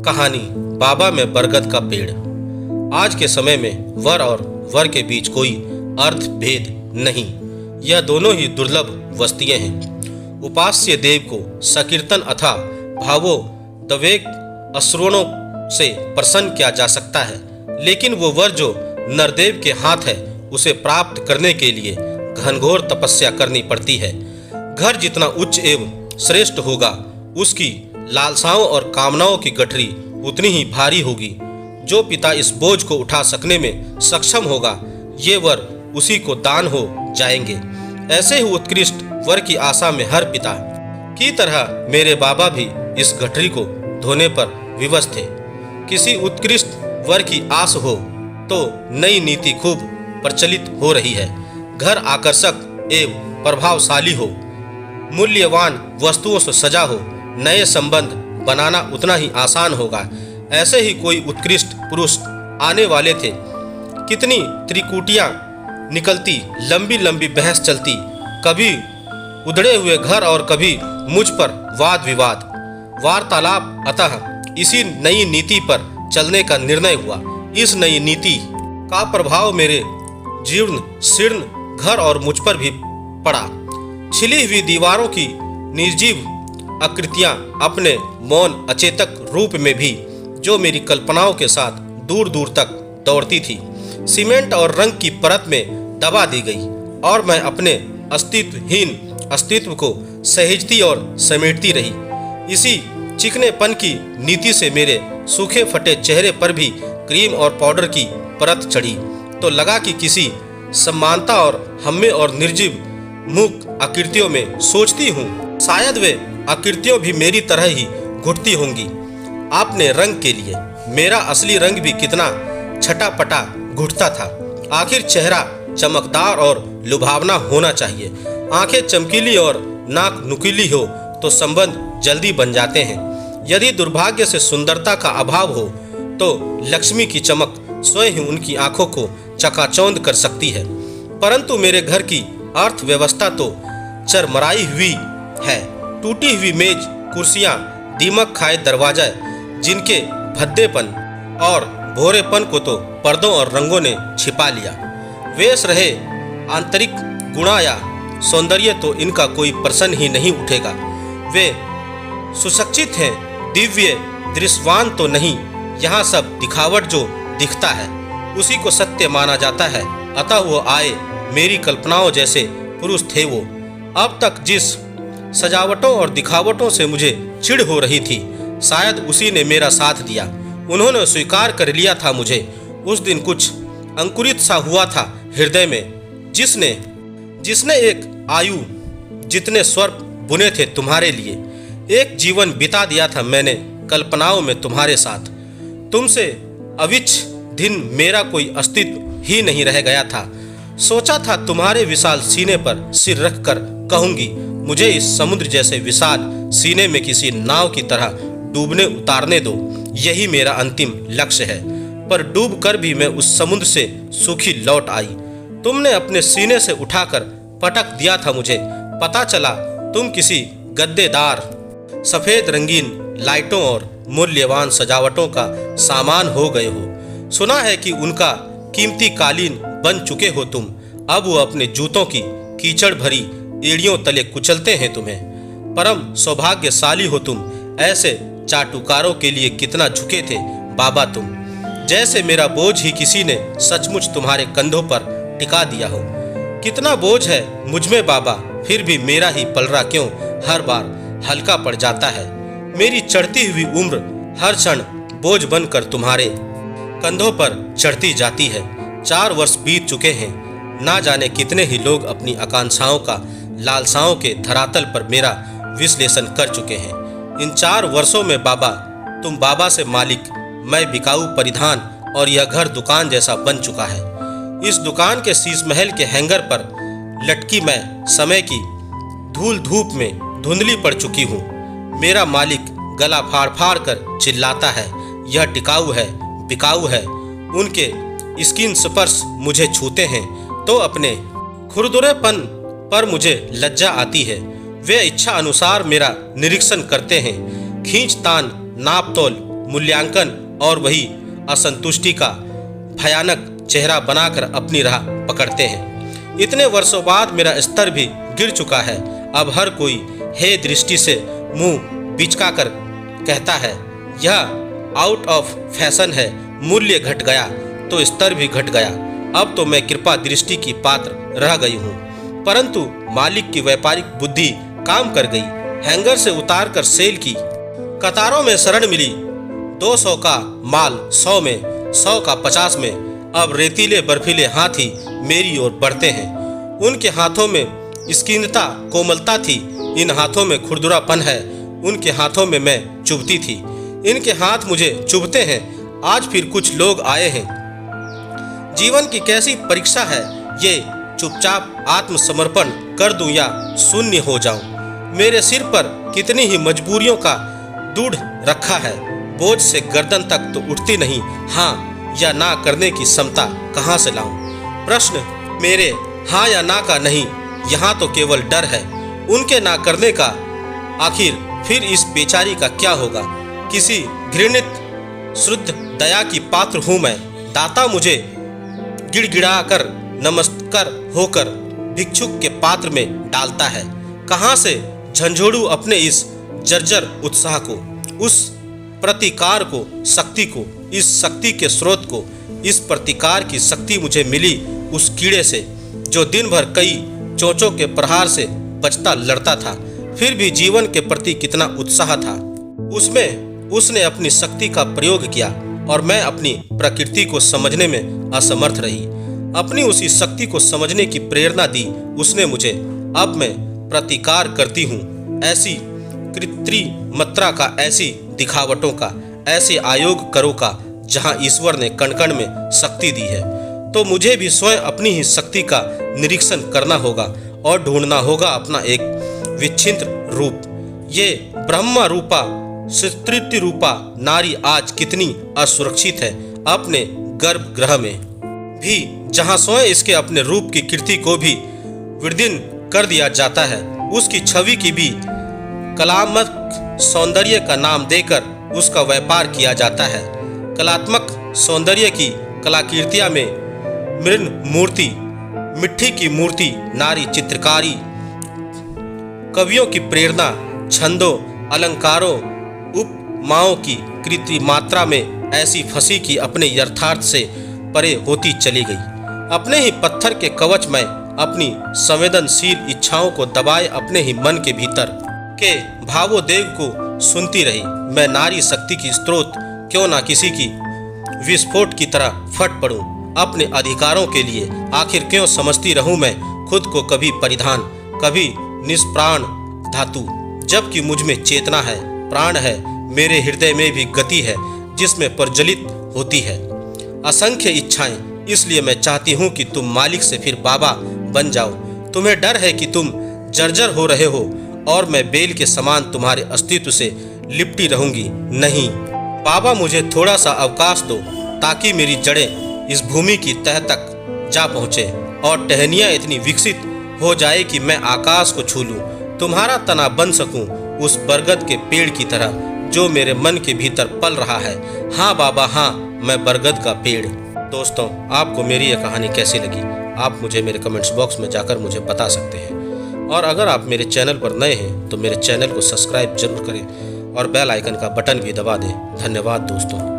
कहानी बाबा में बरगद का पेड़। आज के समय में वर और वर के बीच कोई अर्थ भेद नहीं, यह दोनों ही दुर्लभ वस्तुएं हैं। उपास्य देव को सकीर्तन अथा भावोद्वेग अश्रुओं से प्रसन्न किया जा सकता है, लेकिन वो वर जो नरदेव के हाथ है उसे प्राप्त करने के लिए घनघोर तपस्या करनी पड़ती है। घर जितना उच्च एवं श्रेष्ठ होगा, उसकी लालसाओं और कामनाओं की गठरी उतनी ही भारी होगी। जो पिता इस बोझ को उठा सकने में सक्षम होगा, ये वर उसी को दान हो जाएंगे। ऐसे ही उत्कृष्ट वर की आशा में हर पिता की तरह मेरे बाबा भी इस गठरी को धोने पर विवश थे। किसी उत्कृष्ट वर की आस हो तो नई नीति खूब प्रचलित हो रही है। घर आकर्षक एवं प्रभावशाली हो, मूल्यवान वस्तुओं से सजा हो, नए संबंध बनाना उतना ही आसान होगा। ऐसे ही कोई उत्कृष्ट पुरुष आने वाले थे। कितनी त्रिकुटियां निकलती, लंबी लंबी बहस चलती, कभी उधड़े हुए घर और कभी मुझ पर वाद विवाद, वार्तालाप। अतः इसी नई नीति पर चलने का निर्णय हुआ। इस नई नीति का प्रभाव मेरे जीर्ण शीर्ण घर और मुझ पर भी पड़ा। छिली हुई दीवारों की निर्जीव आकृतियां अपने मौन अचेतक रूप में भी जो मेरी कल्पनाओं के साथ दूर दूर तक दौड़ती थी, सीमेंट और रंग की परत में दबा दी गई और मैं अपने अस्तित्वहीन अस्तित्व को सहेजती और समेटती रही। इसी चिकनेपन की नीति से मेरे सूखे फटे चेहरे पर भी क्रीम और पाउडर की परत चढ़ी तो लगा कि किसी समानता और हम्मे और निर्जीव मूक आकृतियों में सोचती हूँ। शायद वे आकृतियों भी मेरी तरह ही घुटती होंगी आपने रंग के लिए। मेरा असली रंग भी कितना छटापटा घुटता था। आखिर चेहरा चमकदार और लुभावना होना चाहिए। आंखें चमकीली और नाक नुकीली हो तो संबंध जल्दी बन जाते हैं। यदि दुर्भाग्य से सुंदरता का अभाव हो तो लक्ष्मी की चमक स्वयं ही उनकी आंखों को चकाचौंध कर सकती है। परंतु मेरे घर की अर्थव्यवस्था तो चरमराई हुई है। टूटी हुई मेज, कुर्सियां, दीमक खाए दरवाजा, जिनके भद्देपन और भोरेपन को तो पर्दों और रंगों ने छिपा लिया। वेश रहे आंतरिक गुणा या सौंदर्य तो इनका कोई प्रश्न ही नहीं उठेगा। वे सुशिक्षित हैं, दिव्य दृश्यवान तो नहीं। यहाँ सब दिखावट जो दिखता है उसी को सत्य माना जाता है। अतः वो आए, मेरी कल्पनाओं जैसे पुरुष थे वो। अब तक जिस सजावटों और दिखावटों से मुझे चिढ़ हो रही थी, शायद उसी ने मेरा साथ दिया। उन्होंने स्वीकार कर लिया था मुझे। उस दिन कुछ अंकुरित सा हुआ था हृदय में, जिसने एक आयु जितने स्वर बुने थे तुम्हारे लिए। एक जीवन बिता दिया था मैंने कल्पनाओं में तुम्हारे साथ। तुमसे अविच्छ दिन मेरा कोई अस्तित्व ही नहीं रह गया था। सोचा था तुम्हारे विशाल सीने पर सिर रख कर कहूंगी, मुझे इस समुद्र जैसे विशाल सीने में किसी नाव की तरह डूबने उतारने दो। यही मेरा अंतिम लक्ष्य है। पर डूब कर भी मैं उस समुद्र से सूखी लौट आई। तुमने अपने सीने से उठाकर पटक दिया था मुझे। पता चला तुम किसी गद्देदार सफेद रंगीन लाइटों और मूल्यवान सजावटों का सामान हो गए हो। सुना है कि उनका कीमती कालीन बन चुके हो तुम। अब वो अपने जूतों की कीचड़ भरी एड़ियों तले कुचलते हैं तुम्हें। परम सौभाग्यशाली हो तुम। ऐसे चाटुकारों के लिए कितना झुके थे बाबा तुम। जैसे मेरा बोझ ही किसी ने सचमुच तुम्हारे कंधों पर टिका दिया हो। कितना बोझ है मुझ में बाबा, फिर भी मेरा ही पलड़ा क्यों हर बार हल्का पड़ जाता है। मेरी चढ़ती हुई उम्र हर क्षण बोझ बनकर तुम्हारे कंधों पर चढ़ती जाती है। 4 वर्ष बीत चुके हैं। ना जाने कितने ही लोग अपनी आकांक्षाओं का लालसाओं के धरातल पर मेरा विश्लेषण कर चुके हैं। इन 4 वर्षों में बाबा, तुम बाबा से मालिक, मैं बिकाऊ परिधान और यह घर दुकान जैसा बन चुका है। इस दुकान के शीश महल के हैंगर पर लटकी मैं समय की धूल धूप में धुंधली पड़ चुकी हूँ। मेरा मालिक गला फाड़ फाड़ कर चिल्लाता है, यह टिकाऊ है, बिकाऊ है। उनके स्किन स्पर्श मुझे छूते हैं तो अपने खुरदुरेपन पर मुझे लज्जा आती है। वे इच्छा अनुसार मेरा निरीक्षण करते हैं। खींच तान नाप तोल मूल्यांकन और वही असंतुष्टि का भयानक चेहरा बनाकर अपनी राह पकड़ते हैं। इतने वर्षों बाद मेरा स्तर भी गिर चुका है। अब हर कोई हे दृष्टि से मुंह बिचकाकर कहता है यह आउट ऑफ फैशन है। मूल्य घट गया तो स्तर भी घट गया। अब तो मैं कृपा दृष्टि की पात्र रह गई हूँ। परंतु मालिक की व्यापारिक बुद्धि काम कर गई। हैंगर से उतारकर सेल की कतारों में शरण मिली। 200 का माल 100 में, 100 का 50 में। अब रेतीले बर्फीले हाथ ही मेरी ओर बढ़ते हैं। उनके हाथों में स्कीनता कोमलता थी। इन हाथों में खुरदुरापन है। उनके हाथों में मैं चुभती थी। इनके हाथ मुझे चुभते हैं। आज फिर कुछ लोग आए हैं। जीवन की कैसी परीक्षा है ये। चुपचाप आत्मसमर्पण कर दूं या शून्य हो जाऊं। मेरे सिर पर कितनी ही मजबूरियों का दूध रखा है। बोझ से गर्दन तक तो उठती नहीं। हाँ या ना करने की क्षमता कहाँ से लाऊं? प्रश्न मेरे हाँ या ना का नहीं, यहाँ तो केवल डर है उनके ना करने का। आखिर फिर इस बेचारी का क्या होगा? किसी घृणित शुद्ध दया की पात्र हूँ मैं। दाता मुझे गिड़गिड़ाकर नमस्कार होकर भिक्षुक के पात्र में डालता है। कहाँ से झंझोड़ू अपने इस जर्जर उत्साह को, उस प्रतिकार को, शक्ति को, इस शक्ति के स्रोत को। इस प्रतिकार की शक्ति मुझे मिली उस कीड़े से जो दिन भर कई चोंचों के प्रहार से बचता लड़ता था। फिर भी जीवन के प्रति कितना उत्साह था उसमें। उसने अपनी शक्ति का प्रयोग किया और मैं अपनी प्रकृति को समझने में असमर्थ रही। अपनी उसी शक्ति को समझने की प्रेरणा दी उसने मुझे। अब मैं प्रतिकार करती हूँ ऐसी कृत्रिमता का, ऐसी दिखावटों का, ऐसे आयोग करो का जहाँ ईश्वर ने कण कण में शक्ति दी है। तो मुझे भी स्वयं अपनी ही शक्ति का निरीक्षण करना होगा और ढूंढना होगा अपना एक विच्छिन्न रूप। ये ब्रह्म रूपा स्त्री रूपा नारी आज कितनी असुरक्षित है अपने गर्भगृह में भी, जहां स्वयं इसके अपने रूप की कीर्ति को भी विदीर्ण कर दिया जाता है। उसकी छवि की भी कलात्मक सौंदर्य का नाम देकर उसका व्यापार किया जाता है। कलात्मक सौंदर्य की कलाकृतियां में मृण मूर्ति, मिट्टी की मूर्ति, नारी चित्रकारी, कवियों की प्रेरणा, छंदों, अलंकारों, उपमाओं की कृत्रिम मात्रा में ऐसी फंसी कि अपने यथार्थ से परे होती चली गई। अपने ही पत्थर के कवच में अपनी संवेदनशील इच्छाओं को दबाए अपने ही मन के भीतर के भावोद्वेग को सुनती रही। मैं नारी शक्ति की स्रोत क्यों ना किसी की विस्फोट की तरह फट पड़ूं अपने अधिकारों के लिए। आखिर क्यों समझती रहूं मैं खुद को कभी परिधान, कभी निष्प्राण धातु, जबकि मुझ में चेतना है, प्राण है। मेरे हृदय में भी गति है जिसमें प्रज्वलित होती है असंख्य इच्छाएं। इसलिए मैं चाहती हूँ कि तुम मालिक से फिर बाबा बन जाओ। तुम्हें डर है कि तुम जर्जर हो रहे हो और मैं बेल के समान तुम्हारे अस्तित्व से लिपटी रहूंगी। नहीं बाबा, मुझे थोड़ा सा अवकाश दो ताकि मेरी जड़ें इस भूमि की तह तक जा पहुँचे और टहनियाँ इतनी विकसित हो जाए कि मैं आकाश को छू लूँ, तुम्हारा तना बन सकूँ उस बरगद के पेड़ की तरह जो मेरे मन के भीतर पल रहा है। हाँ बाबा, हाँ, मैं बरगद का पेड़। दोस्तों, आपको मेरी यह कहानी कैसी लगी आप मुझे मेरे कमेंट्स बॉक्स में जाकर मुझे बता सकते हैं। और अगर आप मेरे चैनल पर नए हैं तो मेरे चैनल को सब्सक्राइब जरूर करें और बेल आइकन का बटन भी दबा दें। धन्यवाद दोस्तों।